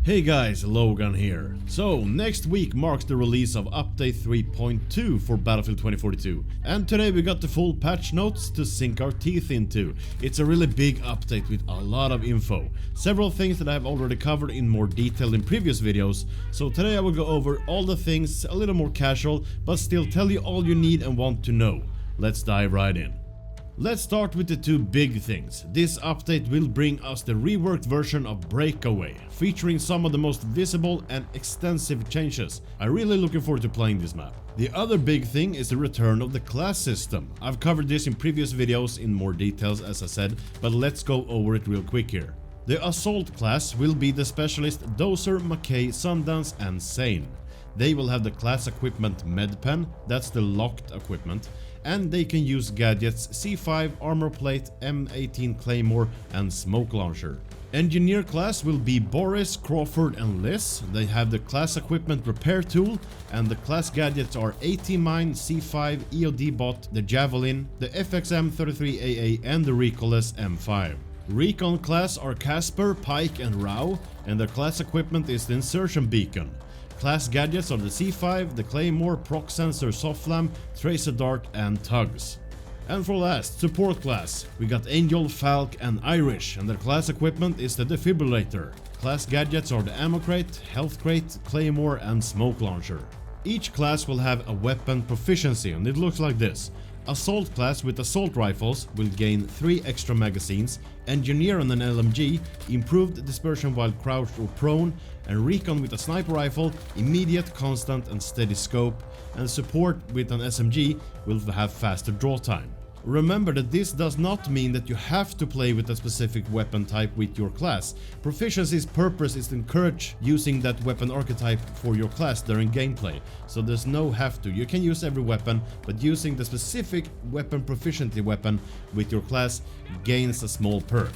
Hey guys, Logan here. So, next week marks the release of Update 3.2 for Battlefield 2042, and today we got the full patch notes to sink our teeth into. It's a really big update with a lot of info, several things that I have already covered in more detail in previous videos, so today I will go over all the things a little more casual, but still tell you all you need and want to know. Let's dive right in. Let's start with the two big things. This update will bring us the reworked version of Breakaway, featuring some of the most visible and extensive changes. I'm really looking forward to playing this map. The other big thing is the return of the class system. I've covered this in previous videos in more details as I said, but let's go over it real quick here. The Assault class will be the specialist Dozer, McKay, Sundance and Sane. They will have the class equipment Medpen, that's the locked equipment, and they can use gadgets C5, armor plate, M18 claymore and smoke launcher. Engineer class will be Boris, Crawford and Liz. They have the class equipment repair tool, and the class gadgets are AT mine, C5, EOD bot, the Javelin, the FXM33AA and the recoilless M5. Recon class are Casper, Pike and Rao, and their class equipment is the insertion beacon. Class gadgets are the C5, the Claymore, Proc Sensor, Softlam, Tracer Dart and Tugs. And for last, support class, we got Angel, Falk and Irish, and their class equipment is the Defibrillator. Class gadgets are the Ammo Crate, Health Crate, Claymore and Smoke Launcher. Each class will have a weapon proficiency and it looks like this. Assault class with assault rifles will gain 3 extra magazines, Engineer on an LMG, improved dispersion while crouched or prone, and Recon with a sniper rifle, immediate, constant and steady scope, and support with an SMG will have faster draw time. Remember that this does not mean that you have to play with a specific weapon type with your class. Proficiency's purpose is to encourage using that weapon archetype for your class during gameplay, so there's no have to. You can use every weapon, but using the specific weapon proficiency weapon with your class gains a small perk.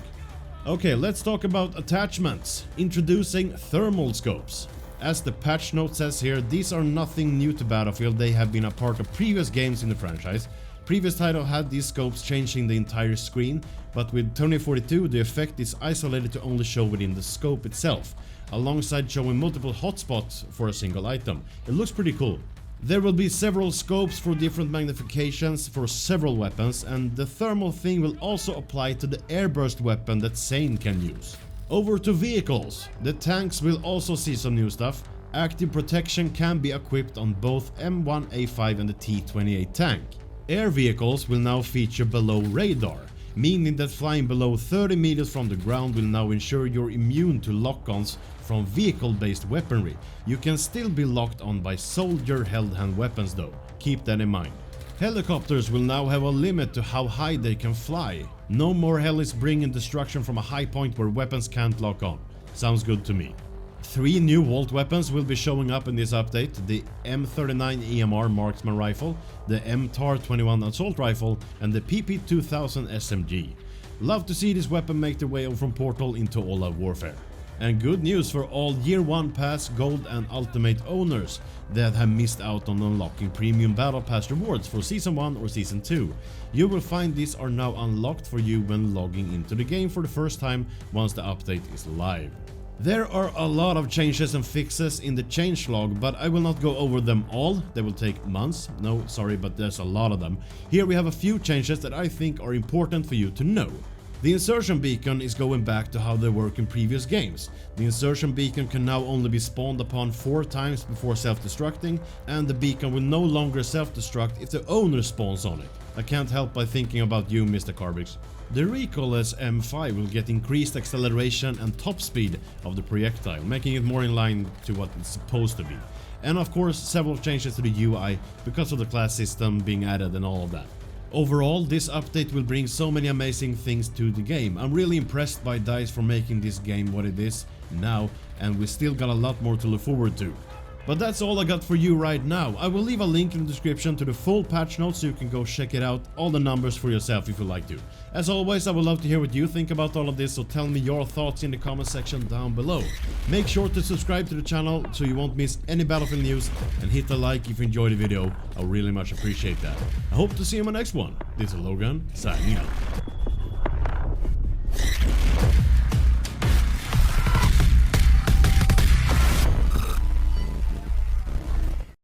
Okay, let's talk about attachments. Introducing thermal scopes. As the patch note says here, these are nothing new to Battlefield, they have been a part of previous games in the franchise. Previous title had these scopes changing the entire screen, but with 2042 the effect is isolated to only show within the scope itself, alongside showing multiple hotspots for a single item. It looks pretty cool. There will be several scopes for different magnifications for several weapons, and the thermal thing will also apply to the airburst weapon that Sane can use. Over to vehicles. The tanks will also see some new stuff. Active protection can be equipped on both M1A5 and the T28 tank. Air vehicles will now feature below radar, meaning that flying below 30 meters from the ground will now ensure you're immune to lock-ons from vehicle-based weaponry. You can still be locked on by soldier-held hand weapons though, keep that in mind. Helicopters will now have a limit to how high they can fly. No more helis bringing destruction from a high point where weapons can't lock on. Sounds good to me. 3 new Vault weapons will be showing up in this update: the M39 EMR marksman rifle, the MTAR-21 assault rifle and the PP2000 SMG. Love to see this weapon make their way over from Portal into all-out warfare. And good news for all Year 1 Pass, Gold and Ultimate owners that have missed out on unlocking Premium Battle Pass rewards for Season 1 or Season 2. You will find these are now unlocked for you when logging into the game for the first time once the update is live. There are a lot of changes and fixes in the changelog, but I will not go over them all. They will take months. No, sorry, but there's a lot of them. Here we have a few changes that I think are important for you to know. The insertion beacon is going back to how they work in previous games. The insertion beacon can now only be spawned upon 4 times before self-destructing, and the beacon will no longer self-destruct if the owner spawns on it. I can't help by thinking about you, Mr. Carbix. The recoilless M5 will get increased acceleration and top speed of the projectile, making it more in line to what it's supposed to be. And of course several changes to the UI because of the class system being added and all of that. Overall, this update will bring so many amazing things to the game. I'm really impressed by DICE for making this game what it is now, and we still got a lot more to look forward to. But that's all I got for you right now. I will leave a link in the description to the full patch notes so you can go check it out, all the numbers for yourself if you like to. As always, I would love to hear what you think about all of this, so tell me your thoughts in the comment section down below. Make sure to subscribe to the channel so you won't miss any Battlefield news, and hit a like if you enjoyed the video. I really much appreciate that. I hope to see you in my next one. This is Logan, signing out.